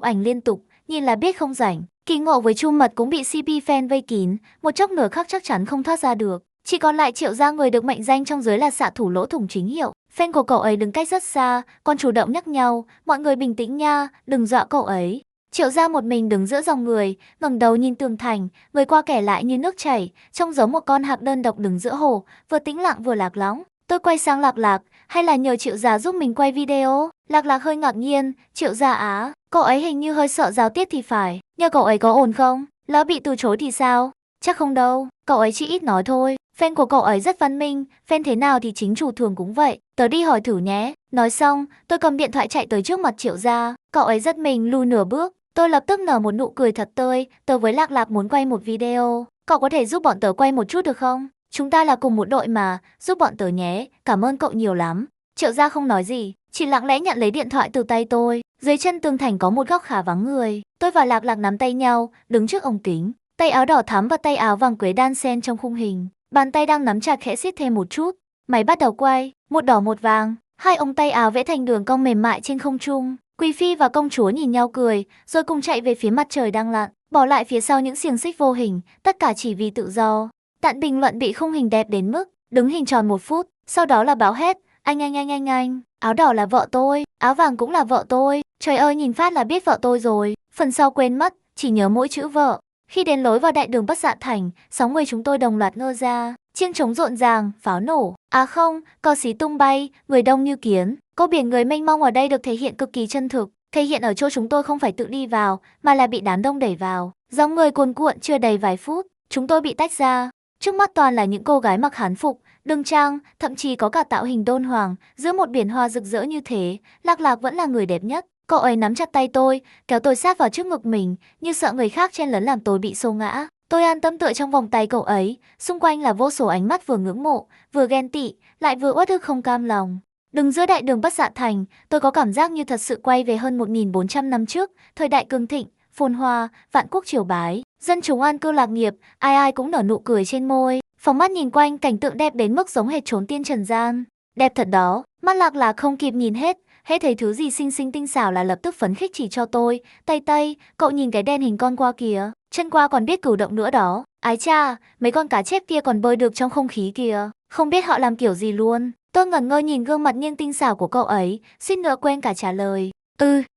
ảnh liên tục, nhìn là biết không rảnh. Kỳ Ngộ với Chu Mật cũng bị CP fan vây kín, một chốc nửa khắc chắc chắn không thoát ra được. Chỉ còn lại Triệu Gia, người được mệnh danh trong giới là xạ thủ lỗ thủng chính hiệu. Fan của cậu ấy đứng cách rất xa, còn chủ động nhắc nhau, mọi người bình tĩnh nha, đừng dọa cậu ấy. Triệu Gia một mình đứng giữa dòng người, ngẩng đầu nhìn tường thành, người qua kẻ lại như nước chảy, trông giống một con hạc đơn độc đứng giữa hồ, vừa tĩnh lặng vừa lạc lõng. Tôi quay sang Lạc Lạc, hay là nhờ Triệu Gia giúp mình quay video? Lạc Lạc hơi ngạc nhiên, Triệu Gia á, cậu ấy hình như hơi sợ giao tiếp thì phải, nhờ cậu ấy có ổn không? Lỡ bị từ chối thì sao? Chắc không đâu, cậu ấy chỉ ít nói thôi. Fan của cậu ấy rất văn minh, fan thế nào thì chính chủ thường cũng vậy, tớ đi hỏi thử nhé. Nói xong, tôi cầm điện thoại chạy tới trước mặt Triệu Gia, cậu ấy giật mình lùi nửa bước. Tôi lập tức nở một nụ cười thật tươi, tớ với Lạc Lạc muốn quay một video, cậu có thể giúp bọn tớ quay một chút được không? Chúng ta là cùng một đội mà, giúp bọn tớ nhé, cảm ơn cậu nhiều lắm. Triệu Gia không nói gì, chỉ lặng lẽ nhận lấy điện thoại từ tay tôi. Dưới chân tường thành có một góc khá vắng người, tôi và Lạc Lạc nắm tay nhau, đứng trước ống kính. Tay áo đỏ thắm và tay áo vàng quế đan xen trong khung hình. Bàn tay đang nắm chặt khẽ siết thêm một chút. Máy bắt đầu quay, một đỏ một vàng. Hai ống tay áo vẽ thành đường cong mềm mại trên không trung. Quý phi và công chúa nhìn nhau cười, rồi cùng chạy về phía mặt trời đang lặn, bỏ lại phía sau những xiềng xích vô hình, tất cả chỉ vì tự do. Tạn bình luận bị khung hình đẹp đến mức đứng hình tròn 1 phút, sau đó là báo hét, anh, áo đỏ là vợ tôi, áo vàng cũng là vợ tôi. Trời ơi, nhìn phát là biết vợ tôi rồi. Phần sau quên mất, chỉ nhớ mỗi chữ vợ. Khi đến lối vào đại đường Bất Dạ Thành, 6 người chúng tôi đồng loạt ngơ ra, chiêng trống rộn ràng, pháo nổ. À không, cờ xí tung bay, người đông như kiến. Câu biển người mênh mông ở đây được thể hiện cực kỳ chân thực. Thể hiện ở chỗ chúng tôi không phải tự đi vào, mà là bị đám đông đẩy vào. Dòng người cuồn cuộn chưa đầy vài phút, chúng tôi bị tách ra. Trước mắt toàn là những cô gái mặc hán phục, đường trang, thậm chí có cả tạo hình đôn hoàng. Giữa một biển hoa rực rỡ như thế, Lạc Lạc vẫn là người đẹp nhất. Cậu ấy nắm chặt tay tôi, kéo tôi sát vào trước ngực mình, như sợ người khác chen lấn làm tôi bị xô ngã. Tôi an tâm tựa trong vòng tay cậu ấy, xung quanh là vô số ánh mắt vừa ngưỡng mộ, vừa ghen tị, lại vừa uất ức không cam lòng. Đứng giữa đại đường Bất Dạ Thành, tôi có cảm giác như thật sự quay về hơn 1400 năm trước, thời đại cường thịnh, phồn hoa, vạn quốc triều bái, dân chúng an cư lạc nghiệp, ai ai cũng nở nụ cười trên môi. Phóng mắt nhìn quanh, cảnh tượng đẹp đến mức giống hệt chốn tiên trần gian. Đẹp thật đó, mắt Lạc Lạc không kịp nhìn hết thấy thứ gì xinh xinh tinh xảo là lập tức phấn khích chỉ cho tôi. Tây Tây, cậu nhìn cái đèn hình con qua kìa. chân qua còn biết cử động nữa đó. Ái cha, mấy con cá chép kia còn bơi được trong không khí kìa, không biết họ làm kiểu gì luôn. Tôi ngẩn ngơ nhìn gương mặt nghiêng tinh xảo của cậu ấy, suýt nữa quên cả trả lời.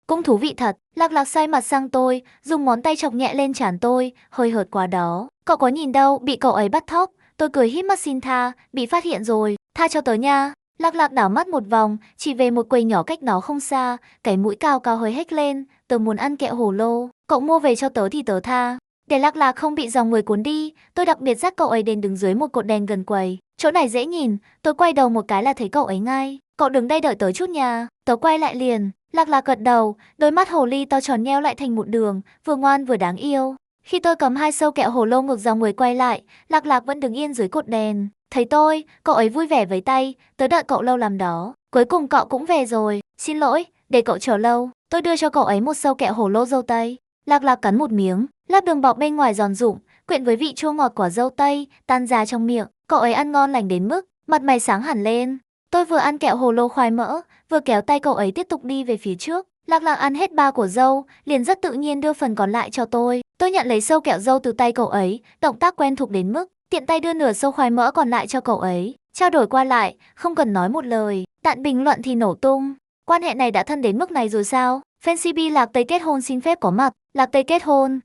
Cũng thú vị thật. Lạc Lạc xoay mặt sang tôi, dùng ngón tay chọc nhẹ lên trán tôi, hơi hợt quá đó. Cậu có nhìn đâu, bị cậu ấy bắt thóp. Tôi cười híp mắt xin tha, bị phát hiện rồi, tha cho tớ nha. Lạc Lạc đảo mắt một vòng, chỉ về một quầy nhỏ cách nó không xa, cái mũi cao cao hơi hếch lên, tớ muốn ăn kẹo hồ lô, cậu mua về cho tớ thì tớ tha. Để Lạc Lạc không bị dòng người cuốn đi, tôi đặc biệt dắt cậu ấy đến đứng dưới một cột đèn gần quầy. Chỗ này dễ nhìn, tôi quay đầu một cái là thấy cậu ấy ngay. Cậu đứng đây đợi tớ chút nha. Tớ quay lại liền, Lạc Lạc gật đầu, đôi mắt hồ ly to tròn nheo lại thành một đường, vừa ngoan vừa đáng yêu. Khi tôi cầm 2 sâu kẹo hồ lô ngược dòng người quay lại, Lạc Lạc vẫn đứng yên dưới cột đèn. Thấy tôi, cậu ấy vui vẻ với tay, tớ đợi cậu lâu lắm đó. Cuối cùng cậu cũng về rồi, xin lỗi, để cậu chờ lâu. Tôi đưa cho cậu ấy một sâu kẹo hồ lô dâu tây. Lạc Lạc cắn một miếng, lớp đường bọc bên ngoài giòn rụm, quyện với vị chua ngọt của dâu tây, tan ra trong miệng. Cậu ấy ăn ngon lành đến mức mặt mày sáng hẳn lên. Tôi vừa ăn kẹo hồ lô khoai mỡ, vừa kéo tay cậu ấy tiếp tục đi về phía trước. Lạc Lạc ăn hết 3 của dâu, liền rất tự nhiên đưa phần còn lại cho tôi. Tôi nhận lấy sâu kẹo dâu từ tay cậu ấy, động tác quen thuộc đến mức tiện tay đưa nửa sâu khoai mỡ còn lại cho cậu ấy. Trao đổi qua lại, không cần nói một lời, đạn bình luận thì nổ tung. Quan hệ này đã thân đến mức này rồi sao? Fan CP Lạc Tây kết hôn xin phép có mặt. Lạc Tây kết hôn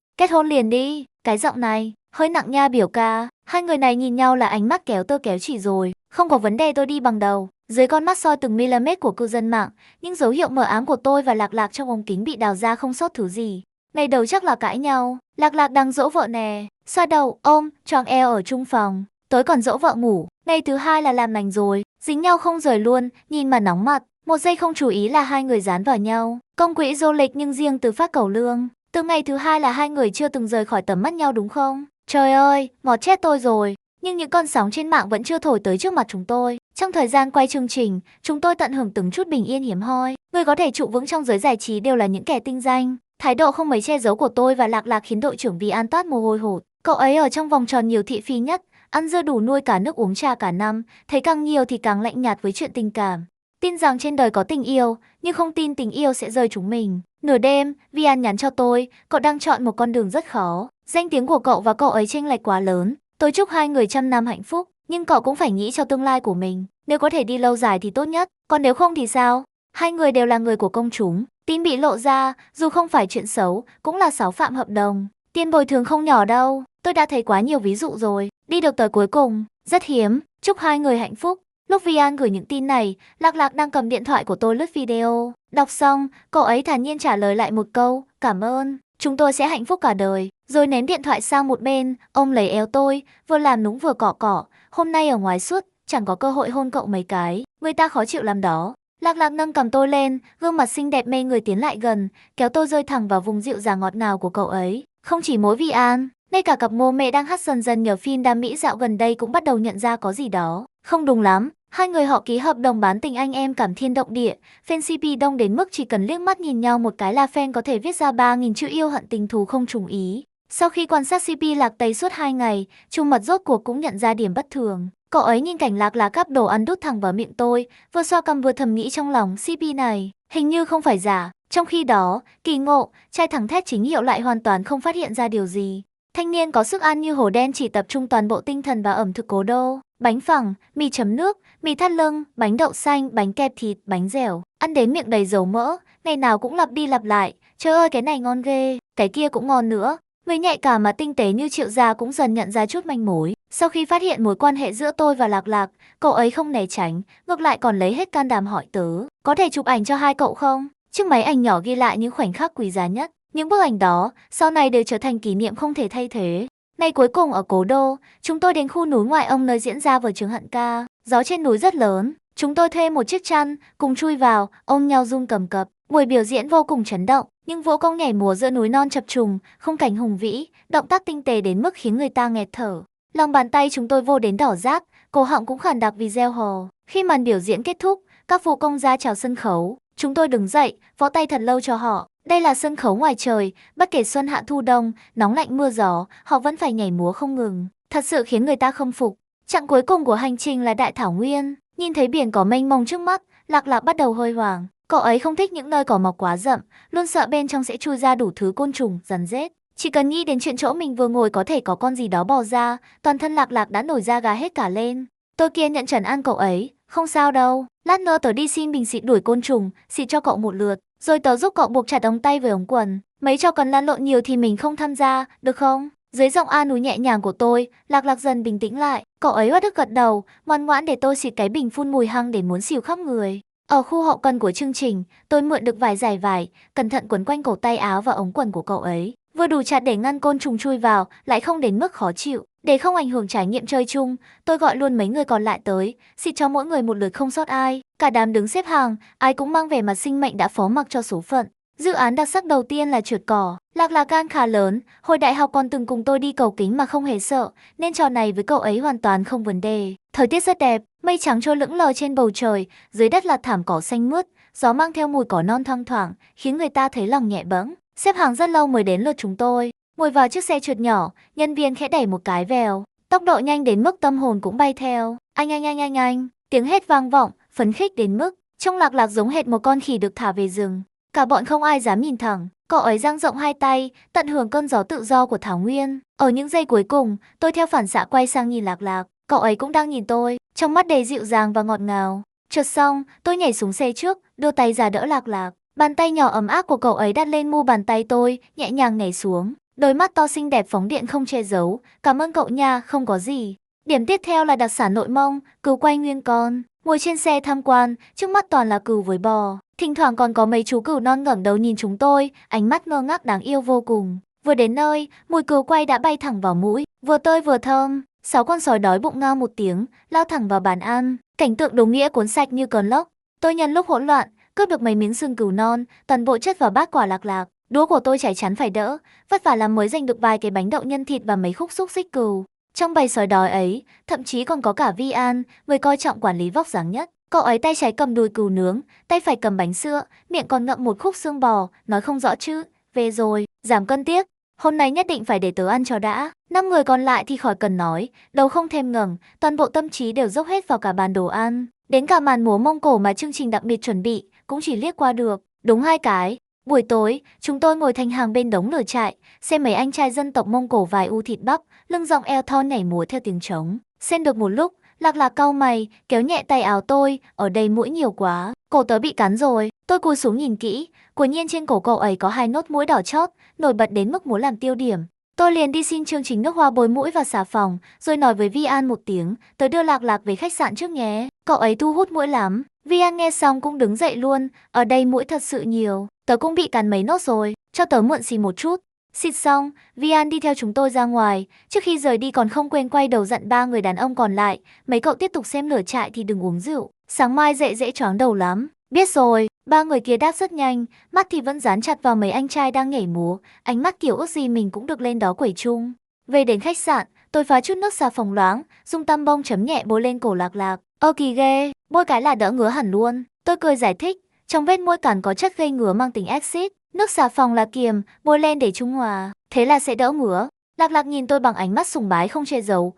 liền đi. Cái giọng này hơi nặng nha biểu ca. Hai người này nhìn nhau là ánh mắt kéo tơ kéo chỉ rồi. Không có vấn đề, tôi đi bằng đầu. Dưới con mắt soi từng mm của cư dân mạng, những dấu hiệu mờ ám của tôi và Lạc Lạc trong ống kính bị đào ra không sót thứ gì. Ngày đầu chắc là cãi nhau. Lạc Lạc đang dỗ vợ nè, xoa đầu, ôm, choàng eo ở chung phòng. Tối còn dỗ vợ ngủ. Ngày thứ 2 là làm lành rồi, dính nhau không rời luôn, nhìn mà nóng mặt. Một giây không chú ý là hai người dán vào nhau. Công quỹ du lịch nhưng riêng từ phát cầu lương. Từ ngày thứ 2 là hai người chưa từng rời khỏi tầm mắt nhau đúng không? Trời ơi, ngọt chết tôi rồi. Nhưng những con sóng trên mạng vẫn chưa thổi tới trước mặt chúng tôi. Trong thời gian quay chương trình, chúng tôi tận hưởng từng chút bình yên hiếm hoi. Người có thể trụ vững trong giới giải trí đều là những kẻ tinh danh. Thái độ không mấy che giấu của tôi và Lạc Lạc khiến đội trưởng Vì An toát mồ hôi hột. Cậu ấy ở trong vòng tròn nhiều thị phi nhất, ăn dưa đủ nuôi cả nước uống trà cả năm, thấy càng nhiều thì càng lạnh nhạt với chuyện tình cảm. Tin rằng trên đời có tình yêu, nhưng không tin tình yêu sẽ rơi chúng mình. Nửa đêm, Vi An nhắn cho tôi, cậu đang chọn một con đường rất khó. Danh tiếng của cậu và cậu ấy chênh lệch quá lớn. Tôi chúc hai người trăm năm hạnh phúc, nhưng cậu cũng phải nghĩ cho tương lai của mình. Nếu có thể đi lâu dài thì tốt nhất, còn nếu không thì sao? Hai người đều là người của công chúng. Tin bị lộ ra, dù không phải chuyện xấu, cũng là xáo phạm hợp đồng. Tiền bồi thường không nhỏ đâu. Tôi đã thấy quá nhiều ví dụ rồi. Đi được tới cuối cùng, rất hiếm. Chúc hai người hạnh phúc. Lúc Vi An gửi những tin này, Lạc Lạc đang cầm điện thoại của tôi lướt video. Đọc xong, cậu ấy thản nhiên trả lời lại một câu, cảm ơn, chúng tôi sẽ hạnh phúc cả đời. Rồi ném điện thoại sang một bên, ôm lấy eo tôi, vừa làm nũng vừa cọ cọ. Hôm nay ở ngoài suốt, chẳng có cơ hội hôn cậu mấy cái, người ta khó chịu lắm đó. Lạc Lạc nâng cầm tôi lên, gương mặt xinh đẹp mê người tiến lại gần, kéo tôi rơi thẳng vào vùng dịu dàng ngọt ngào của cậu ấy. Không chỉ mỗi Vi An, ngay cả cặp mô mẹ đang hát dần dần nhờ phim đam mỹ dạo gần đây cũng bắt đầu nhận ra có gì đó không đúng lắm. Hai người họ ký hợp đồng bán tình anh em cảm thiên động địa, fan CP đông đến mức chỉ cần liếc mắt nhìn nhau một cái là fan có thể viết ra 3.000 chữ yêu hận tình thù không trùng ý. Sau khi quan sát CP Lạc Tây suốt 2 ngày, Trung Mật rốt cuộc cũng nhận ra điểm bất thường. Cậu ấy nhìn cảnh Lạc Lạc cắp đồ ăn đút thẳng vào miệng tôi, vừa xoa cằm vừa thầm nghĩ trong lòng CP này hình như không phải giả. Trong khi đó, kỳ ngộ, trai thẳng thét chính hiệu lại hoàn toàn không phát hiện ra điều gì. Thanh niên có sức ăn như hổ đen chỉ tập trung toàn bộ tinh thần vào ẩm thực cố đô. Bánh phẳng, mì chấm nước, mì thắt lưng, bánh đậu xanh, bánh kẹp thịt, bánh dẻo. Ăn đến miệng đầy dầu mỡ, ngày nào cũng lặp đi lặp lại. Trời ơi cái này ngon ghê, cái kia cũng ngon nữa. Người nhạy cảm mà tinh tế như Triệu Gia cũng dần nhận ra chút manh mối. Sau khi phát hiện mối quan hệ giữa tôi và Lạc Lạc, cậu ấy không né tránh, ngược lại còn lấy hết can đảm hỏi tớ. Có thể chụp ảnh cho hai cậu không? Chiếc máy ảnh nhỏ ghi lại những khoảnh khắc quý giá nhất. Những bức ảnh đó, sau này đều trở thành kỷ niệm không thể thay thế. Ngày cuối cùng ở cố đô, chúng tôi đến khu núi ngoại ông nơi diễn ra vở Chứng Hận Ca. Gió trên núi rất lớn, chúng tôi thuê một chiếc chăn, cùng chui vào, ôm nhau run cầm cập. Buổi biểu diễn vô cùng chấn động, nhưng vũ công nhảy múa giữa núi non chập trùng, khung cảnh hùng vĩ, động tác tinh tế đến mức khiến người ta nghẹt thở. Lòng bàn tay chúng tôi vô đến đỏ rát, cổ họng cũng khàn đặc vì gieo hò. Khi màn biểu diễn kết thúc, các vũ công ra chào sân khấu. Chúng tôi đứng dậy, vỗ tay thật lâu cho họ. Đây là sân khấu ngoài trời, bất kể xuân hạ thu đông, nóng lạnh mưa gió, họ vẫn phải nhảy múa không ngừng. Thật sự khiến người ta khâm phục. Chặng cuối cùng của hành trình là Đại Thảo Nguyên. Nhìn thấy biển cỏ mênh mông trước mắt, Lạc Lạc bắt đầu hơi hoảng. Cậu ấy không thích những nơi cỏ mọc quá rậm, luôn sợ bên trong sẽ chui ra đủ thứ côn trùng, rắn rết. Chỉ cần nghĩ đến chuyện chỗ mình vừa ngồi có thể có con gì đó bò ra, toàn thân Lạc Lạc đã nổi da gà hết cả lên. Tôi kiên nhẫn trấn an cậu ấy, không sao đâu, lát nữa tớ đi xin bình xịt đuổi côn trùng, xịt cho cậu một lượt, rồi tớ giúp cậu buộc chặt ống tay với ống quần. Mấy trò cần lăn lộn nhiều thì mình không tham gia, được không? Dưới giọng an ủi nhẹ nhàng của tôi, Lạc Lạc dần bình tĩnh lại, cậu ấy uất ức gật đầu, ngoan ngoãn để tôi xịt cái bình phun mùi hăng để muốn xỉu khắp người. Ở khu hậu cần của chương trình, tôi mượn được vài dải vải, cẩn thận quấn quanh cổ tay áo và ống quần của cậu ấy, vừa đủ chặt để ngăn côn trùng chui vào, lại không đến mức khó chịu. Để không ảnh hưởng trải nghiệm chơi chung, tôi gọi luôn mấy người còn lại tới, xịt cho mỗi người một lượt không sót ai. Cả đám đứng xếp hàng, ai cũng mang vẻ mặt sinh mệnh đã phó mặc cho số phận. Dự án đặc sắc đầu tiên là trượt cỏ. Lạc Lạc gan khá lớn, hồi đại học còn từng cùng tôi đi cầu kính mà không hề sợ, nên trò này với cậu ấy hoàn toàn không vấn đề. Thời tiết rất đẹp, mây trắng trôi lững lờ trên bầu trời, dưới đất là thảm cỏ xanh mướt, gió mang theo mùi cỏ non thoang thoảng, khiến người ta thấy lòng nhẹ bẫng. Xếp hàng rất lâu mới đến lượt chúng tôi. Ngồi vào chiếc xe trượt nhỏ, nhân viên khẽ đẩy một cái vèo, tốc độ nhanh đến mức tâm hồn cũng bay theo. Anh, tiếng hét vang vọng, phấn khích đến mức trông Lạc Lạc giống hệt một con khỉ được thả về rừng. Cả bọn không ai dám nhìn thẳng, cậu ấy dang rộng hai tay, tận hưởng cơn gió tự do của thảo nguyên. Ở những giây cuối cùng, tôi theo phản xạ quay sang nhìn Lạc Lạc, cậu ấy cũng đang nhìn tôi, trong mắt đầy dịu dàng và ngọt ngào. Trượt xong, tôi nhảy xuống xe trước, đưa tay ra đỡ Lạc Lạc. Bàn tay nhỏ ấm áp của cậu ấy đặt lên mu bàn tay tôi, nhẹ nhàng nhảy xuống. Đôi mắt to xinh đẹp phóng điện không che giấu, cảm ơn cậu nha, không có gì. Điểm tiếp theo là đặc sản nội Mông, cừu quay nguyên con. Ngồi trên xe tham quan, trước mắt toàn là cừu với bò. Thỉnh thoảng còn có mấy chú cừu non ngẩng đầu nhìn chúng tôi, ánh mắt ngơ ngác đáng yêu vô cùng. Vừa đến nơi, mùi cừu quay đã bay thẳng vào mũi, vừa tơi vừa thơm. 6 con sói đói bụng ngao một tiếng, lao thẳng vào bàn ăn. Cảnh tượng đúng nghĩa cuốn sạch như cơn lốc. Tôi nhân lúc hỗn loạn, cướp được mấy miếng xương cừu non, toàn bộ chất vào bát quả Lạc Lạc. Đũa của tôi chảy chắn phải đỡ, vất vả lắm mới giành được vài cái bánh đậu nhân thịt và mấy khúc xúc xích cừu. Trong bầy sói đói ấy, thậm chí còn có cả Vi An, người coi trọng quản lý vóc dáng nhất. Cậu ấy tay trái cầm đùi cừu nướng, tay phải cầm bánh sữa, miệng còn ngậm một khúc xương bò, nói không rõ chứ. Về rồi, giảm cân tiếc. Hôm nay nhất định phải để tớ ăn cho đã. 5 người còn lại thì khỏi cần nói, đầu không thèm ngẩng, toàn bộ tâm trí đều dốc hết vào cả bàn đồ ăn. Đến cả màn múa Mông Cổ mà chương trình đặc biệt chuẩn bị, cũng chỉ liếc qua được. Đúng 2 cái. Buổi tối, chúng tôi ngồi thành hàng bên đống lửa trại, xem mấy anh trai dân tộc Mông Cổ vài u thịt bắp, lưng rộng eo thon nhảy múa theo tiếng trống. Xem được một lúc, Lạc Lạc cau mày, kéo nhẹ tay áo tôi, ở đây muỗi nhiều quá, cổ tớ bị cắn rồi. Tôi cúi xuống nhìn kỹ, quả nhiên trên cổ cậu ấy có 2 nốt muỗi đỏ chót, nổi bật đến mức muốn làm tiêu điểm. Tôi liền đi xin chương trình nước hoa bôi mũi và xà phòng, rồi nói với Vi An một tiếng, tớ đưa Lạc Lạc về khách sạn trước nhé. Cậu ấy thu hút muỗi lắm. Vi An nghe xong cũng đứng dậy luôn, ở đây muỗi thật sự nhiều, tớ cũng bị cắn mấy nốt rồi, cho tớ mượn xì một chút. Xịt xong, Vi An đi theo chúng tôi ra ngoài, trước khi rời đi còn không quên quay đầu dặn 3 người đàn ông còn lại, mấy cậu tiếp tục xem lửa trại thì đừng uống rượu, sáng mai dậy dễ choáng đầu lắm. Biết rồi, 3 người kia đáp rất nhanh, mắt thì vẫn dán chặt vào mấy anh trai đang nhảy múa, ánh mắt kiểu ước gì mình cũng được lên đó quẩy chung. Về đến khách sạn, tôi phá chút nước xà phòng loáng, dùng tăm bông chấm nhẹ bôi lên cổ Lạc Lạc. Ơ kỳ ghê, bôi cái là đỡ ngứa hẳn luôn. Tôi cười giải thích, trong vết môi cản có chất gây ngứa mang tính axit, nước xà phòng là kiềm, bôi lên để trung hòa, thế là sẽ đỡ ngứa. Lạc Lạc nhìn tôi bằng ánh mắt sùng bái không che giấu,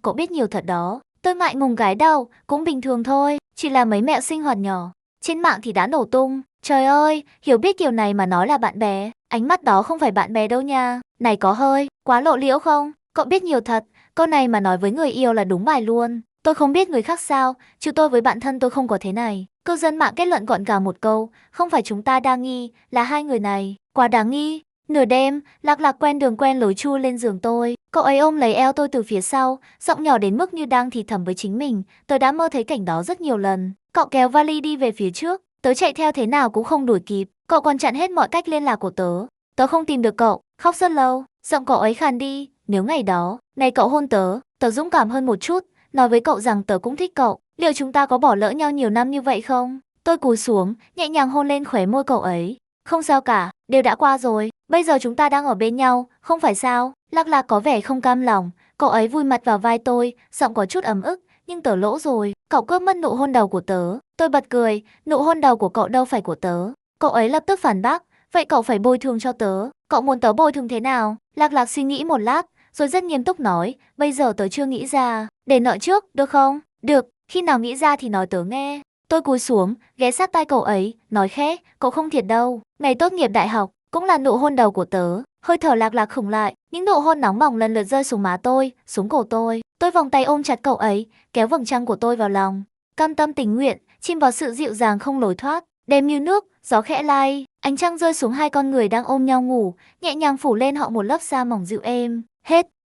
cậu biết nhiều thật đó. Tôi ngại ngùng gái đầu, cũng bình thường thôi, chỉ là mấy mẹo sinh hoạt nhỏ. Trên mạng thì đã nổ tung, trời ơi, hiểu biết kiểu này mà nói là bạn bè, ánh mắt đó không phải bạn bè đâu nha. Này có hơi, quá lộ liễu không? Cậu biết nhiều thật, câu này mà nói với người yêu là đúng bài luôn. Tôi không biết người khác sao, chứ tôi với bạn thân tôi không có thế này. Cư dân mạng kết luận gọn gàng một câu, không phải chúng ta đang nghi, là 2 người này, quá đáng nghi. Nửa đêm, Lạc Lạc quen đường quen lối chui lên giường tôi, cậu ấy ôm lấy eo tôi từ phía sau, giọng nhỏ đến mức như đang thì thầm với chính mình, tôi đã mơ thấy cảnh đó rất nhiều lần. Cậu kéo vali đi về phía trước, tớ chạy theo thế nào cũng không đuổi kịp, cậu còn chặn hết mọi cách liên lạc của tớ. Tớ không tìm được cậu, khóc rất lâu, giọng cậu ấy khàn đi, nếu ngày đó, này cậu hôn tớ, tớ dũng cảm hơn một chút, nói với cậu rằng tớ cũng thích cậu, liệu chúng ta có bỏ lỡ nhau nhiều năm như vậy không? Tôi cúi xuống, nhẹ nhàng hôn lên khóe môi cậu ấy. Không sao cả, đều đã qua rồi, bây giờ chúng ta đang ở bên nhau, không phải sao? Lạc Lạc có vẻ không cam lòng, cậu ấy vùi mặt vào vai tôi, giọng có chút ấm ức, nhưng tớ lỗ rồi, cậu cướp mất nụ hôn đầu của tớ. Tôi bật cười, nụ hôn đầu của cậu đâu phải của tớ. Cậu ấy lập tức phản bác, vậy cậu phải bồi thường cho tớ, cậu muốn tớ bồi thường thế nào? Lạc Lạc suy nghĩ một lát, rồi rất nghiêm túc nói, bây giờ tớ chưa nghĩ ra, để nợ trước, được không? Được, khi nào nghĩ ra thì nói tớ nghe. Tôi cúi xuống, ghé sát tai cậu ấy, nói khẽ, cậu không thiệt đâu, ngày tốt nghiệp đại học, cũng là nụ hôn đầu của tớ, Hơi thở lạc lạc khủng lại, những nụ hôn nóng bỏng lần lượt rơi xuống má tôi, xuống cổ tôi. Tôi vòng tay ôm chặt cậu ấy, kéo vầng trăng của tôi vào lòng. Cam tâm tình nguyện, chìm vào sự dịu dàng không lối thoát. Đêm như nước, gió khẽ lay, ánh trăng rơi xuống hai con người đang ôm nhau ngủ, nhẹ nhàng phủ lên họ một lớp sa mỏng dịu êm. Hết.